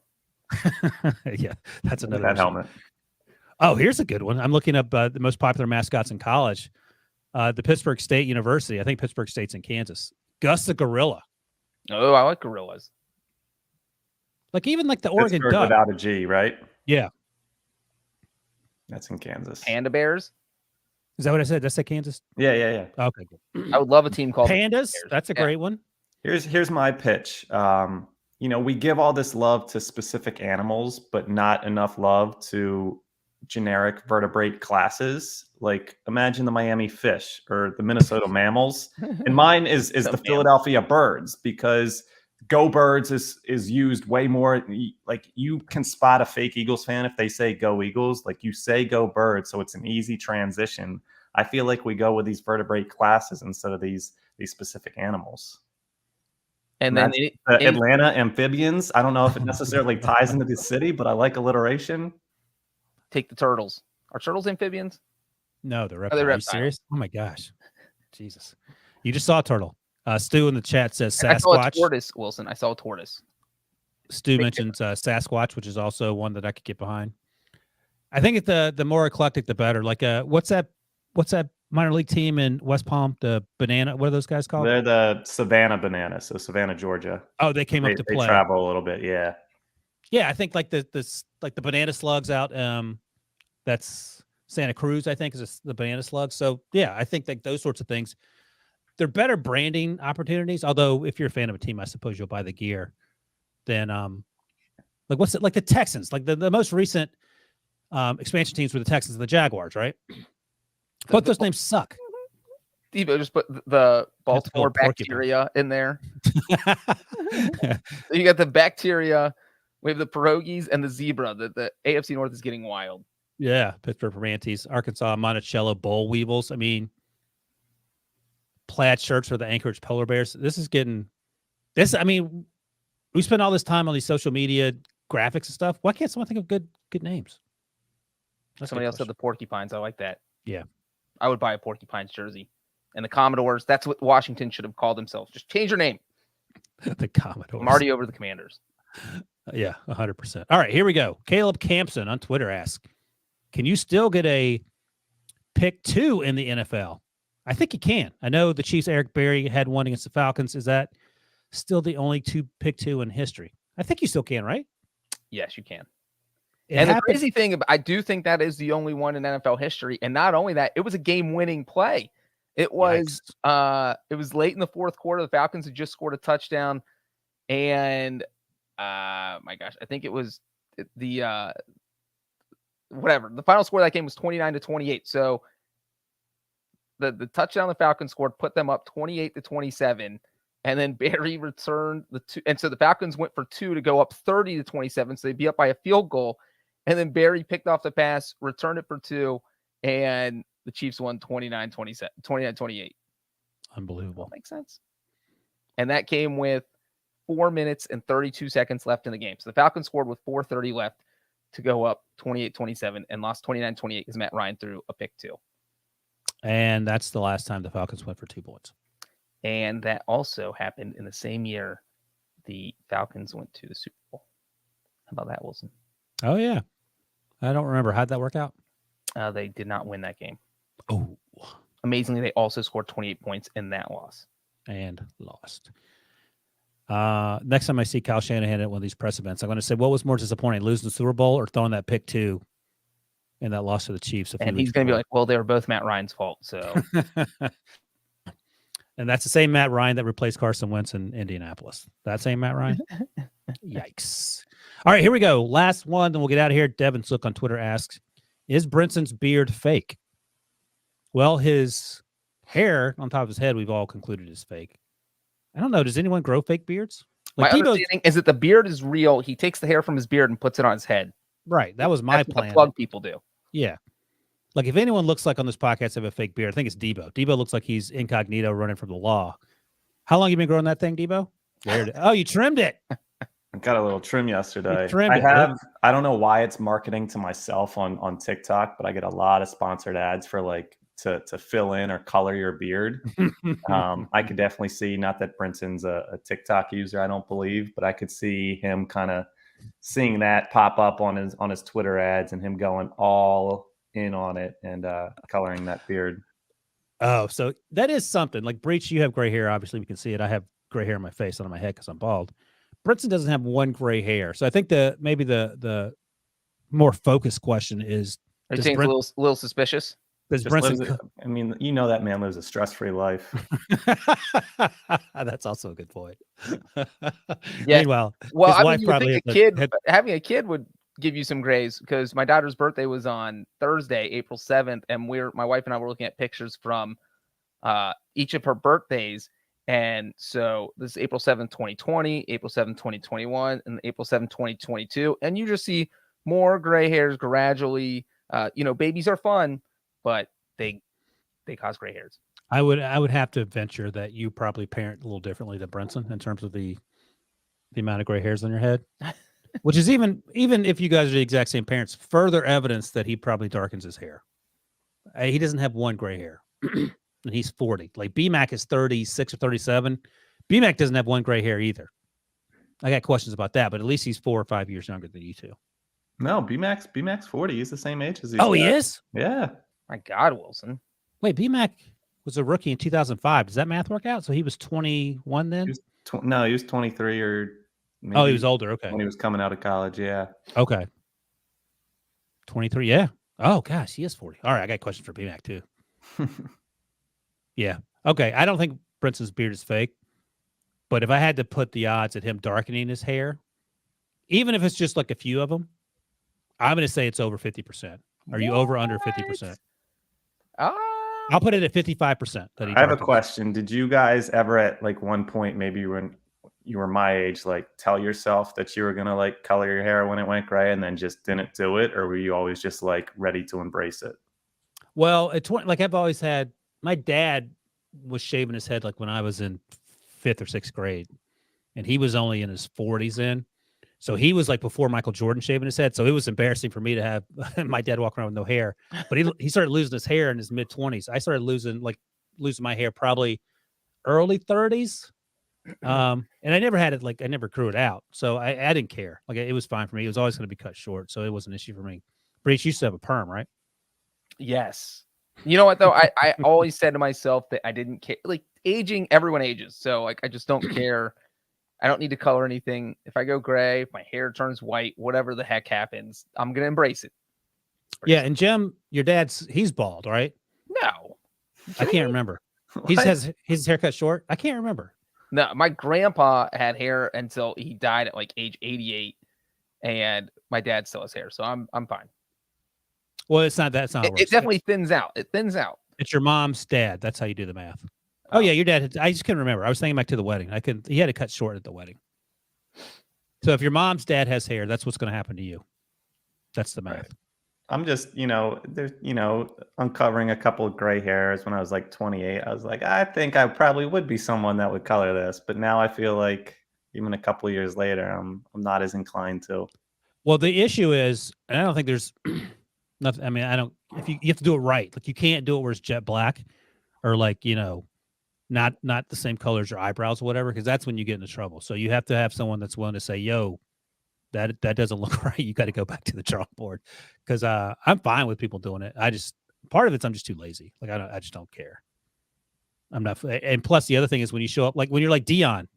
Yeah, that's another That issue. helmet. Oh, here's a good one. I'm looking up the most popular mascots in college. The Pittsburgh State University. I think Pittsburgh State's in Kansas. Gus the Gorilla. Oh, I like gorillas. Like even like the Oregon Pittsburgh Duck. without a G, right? Yeah. That's in Kansas. Panda bears. Is that what I said? Did I say Kansas? Yeah. Okay, good. I would love a team called Pandas. Bears. That's a great one. Here's my pitch. We give all this love to specific animals, but not enough love to generic vertebrate classes. Like imagine the Miami fish or the Minnesota mammals. And mine is the Philadelphia birds, because Go Birds is used way more. Like you can spot a fake Eagles fan if they say Go Eagles. Like you say Go Birds, so it's an easy transition. I feel like we go with these vertebrate classes instead of these specific animals. And then the Atlanta amphibians. I don't know if it necessarily ties into the city, but I like alliteration. Take the turtles. Are turtles amphibians? No, they're reptiles. Are you reptiles. serious? Oh my gosh. Jesus. You just saw a turtle. Stu in the chat says Sasquatch. I saw a tortoise, Wilson. I saw a tortoise. Stu mentions Sasquatch, which is also one that I could get behind. I think the more eclectic, the better. Like what's that minor league team in West Palm? The Banana. What are those guys called? They're the Savannah Bananas, so Savannah, Georgia. Oh, they came up to play. They travel a little bit, yeah. Yeah, I think like the banana slugs out. That's Santa Cruz, I think, is the banana slug. So yeah, I think like those sorts of things. They're better branding opportunities. Although if you're a fan of a team, I suppose you'll buy the gear. Then like what's it like the Texans? Like the most recent expansion teams were the Texans and the Jaguars, right? Both those names suck. Devo just put the Baltimore bacteria in there. You got the bacteria. We have the pierogies and the zebra. The AFC North is getting wild. Yeah, Pittsburgh Perantes, Arkansas Monticello Boll Weevils. I mean, plaid shirts for the Anchorage Polar Bears. This is getting this. I mean, we spend all this time on these social media graphics and stuff. Why can't someone think of good names? Somebody else said the Porcupines. I like that. Yeah, I would buy a Porcupines jersey. And the Commodores. That's what Washington should have called themselves. Just change your name. The Commodores. I'm already over the Commanders. Yeah, 100%. All right, here we go. Caleb Campson on Twitter asks, can you still get a pick 2 in the NFL? I think you can. I know the Chiefs' Eric Berry had one against the Falcons. Is that still the only pick 2 in history? I think you still can, right? Yes, you can. The crazy thing, I do think that is the only one in NFL history. And not only that, it was a game-winning play. It was late in the fourth quarter. The Falcons had just scored a touchdown. And my gosh, I think it was the final score of that game was 29-28. So the touchdown the Falcons scored put them up 28-27. And then Berry returned the 2. And so the Falcons went for 2 to go up 30-27. So they'd be up by a field goal. And then Berry picked off the pass, returned it for 2, and the Chiefs won 29-28. Unbelievable. Makes sense. And that came with 4 minutes and 32 seconds left in the game. So the Falcons scored with 4:30 left to go up 28-27 and lost 29-28 because Matt Ryan threw a pick 2. And that's the last time the Falcons went for 2 points. And that also happened in the same year the Falcons went to the Super Bowl. How about that, Wilson? Oh, yeah. I don't remember. How'd that work out? They did not win that game. Oh. Amazingly, they also scored 28 points in that loss. And lost. Next time I see Kyle Shanahan at one of these press events, I'm going to say, what was more disappointing, losing the Super Bowl or throwing that pick 2 and that loss to the Chiefs? And he's going to be like, well, they were both Matt Ryan's fault. So, and that's the same Matt Ryan that replaced Carson Wentz in Indianapolis. That same Matt Ryan? Yikes. All right, here we go. Last one, then we'll get out of here. Devin Sook on Twitter asks, is Brinson's beard fake? Well, his hair on top of his head, we've all concluded is fake. I don't know. Does anyone grow fake beards? Like my understanding is that the beard is real. He takes the hair from his beard and puts it on his head. Right. That was my That's plan. What the plug people do. Yeah. Like if anyone looks like on this podcast have a fake beard, I think it's Debo. Debo looks like he's incognito running from the law. How long you been growing that thing, Debo? Oh, you trimmed it. I got a little trim yesterday. I don't know why it's marketing to myself on TikTok, but I get a lot of sponsored ads for like to fill in or color your beard. I could definitely see, not that Brinson's a TikTok user, I don't believe, but I could see him kind of seeing that pop up on his Twitter ads and him going all in on it and coloring that beard. Oh, so that is something. Like Breech, you have gray hair. Obviously, we can see it. I have gray hair on my face, not on my head because I'm bald. Brinson doesn't have one gray hair. So I think maybe the more focused question is, are you saying a little suspicious? Does Brinson? I mean, you know that man lives a stress-free life. That's also a good point. Yeah. Meanwhile, well, his wife probably having a kid would give you some grays, because my daughter's birthday was on Thursday, April 7th, and my wife and I were looking at pictures from each of her birthdays. And so this is April 7th, 2020, April 7th, 2021, and April 7th, 2022. And you just see more gray hairs gradually. Babies are fun, but they cause gray hairs. I would have to venture that you probably parent a little differently than Brinson in terms of the amount of gray hairs on your head, which is even if you guys are the exact same parents, further evidence that he probably darkens his hair. He doesn't have one gray hair. And he's 40. Like BMAC is 36 or 37. BMAC doesn't have one gray hair either. I got questions about that, but at least he's 4 or 5 years younger than you two. No, BMAC's 40. He's the same age as he is? Yeah. My God, Wilson. Wait, BMAC was a rookie in 2005. Does that math work out? So he was 21 then? He was 23 or maybe. Oh, he was older. Okay. When he was coming out of college, yeah. Okay. 23, yeah. Oh, gosh, he is 40. All right, I got a question for BMAC too. Yeah. Okay. I don't think Brinson's beard is fake, but if I had to put the odds at him darkening his hair, even if it's just like a few of them, I'm going to say it's over 50%. Are you over under 50%? I'll put it at 55%. I have a question. Did you guys ever at like one point, maybe when you were my age, like tell yourself that you were going to like color your hair when it went gray and then just didn't do it? Or were you always just like ready to embrace it? Well, like I've always had, my dad was shaving his head like when I was in 5th or 6th grade, and he was only in his 40s then. So he was like before Michael Jordan shaving his head. So it was embarrassing for me to have my dad walking around with no hair, but he started losing his hair in his mid-20s. I started losing my hair probably early 30s. And I never had it, like I never grew it out. So I didn't care. Like it was fine for me. It was always going to be cut short. So it wasn't an issue for me. Breech used to have a perm, right? Yes. You know what though? I always said to myself that I didn't care. Like aging, everyone ages. So like I just don't care. I don't need to color anything. If I go gray, if my hair turns white, whatever the heck happens, I'm gonna embrace it. Yeah, and Jim, your he's bald, right? No. I can't remember. He has his haircut short. I can't remember. No, my grandpa had hair until he died at like age 88, and my dad still has hair, so I'm fine. Well, it's not that. It definitely thins out. It thins out. It's your mom's dad. That's how you do the math. Oh yeah, your dad. I just couldn't remember. I was thinking back to the wedding. He had to cut short at the wedding. So if your mom's dad has hair, that's what's going to happen to you. That's the math. Right. I'm just, uncovering a couple of gray hairs when I was like 28. I was like, I think I probably would be someone that would color this. But now I feel like even a couple of years later, I'm not as inclined to. Well, the issue is, and I don't think there's nothing. I mean, if you have to do it right. Like you can't do it where it's jet black or like, not the same color as your eyebrows or whatever, because that's when you get into trouble. So you have to have someone that's willing to say, yo, that doesn't look right. You got to go back to the drawing board. Because I'm fine with people doing it. Part of it's I'm just too lazy. Like I just don't care. I'm not. And plus the other thing is when you show up, like when you're like Dion,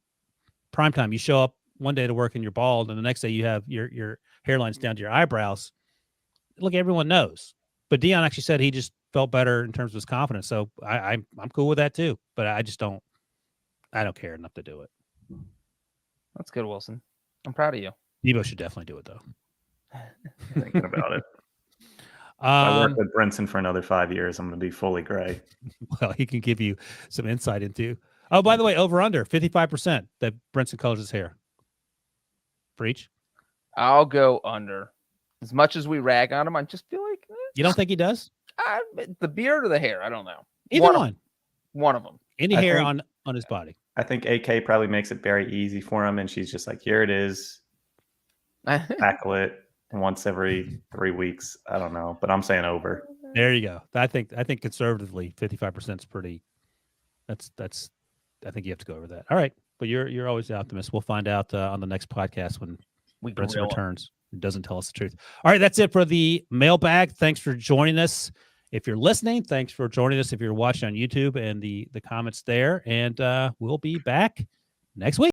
primetime, you show up one day to work and you're bald, and the next day you have your hairline's down to your eyebrows. Look, everyone knows. But Dion actually said he just felt better in terms of his confidence. So I'm cool with that too. But I don't care enough to do it. That's good, Wilson. I'm proud of you. Debo should definitely do it though. Thinking about it. If I work Um, with Brinson for another 5 years, I'm going to be fully gray. well, he can give you some insight into. Oh, by the way, over under 55% that Brinson colors his hair. Breech. I'll go under. As much as we rag on him, I just feel like You don't think he does? the beard or the hair. I don't know. Either one. One of them. Any I hair think- on his body. I think AK probably makes it very easy for him, and she's just like, here it is. Tackle it once every 3 weeks. I don't know, but I'm saying over. There you go. I think conservatively 55% is pretty. That's. I think you have to go over that. All right, but you're always the optimist. We'll find out on the next podcast when Brinson returns and doesn't tell us the truth. All right, that's it for the mailbag. Thanks for joining us. If you're listening, thanks for joining us. If you're watching on YouTube and the comments there, and we'll be back next week.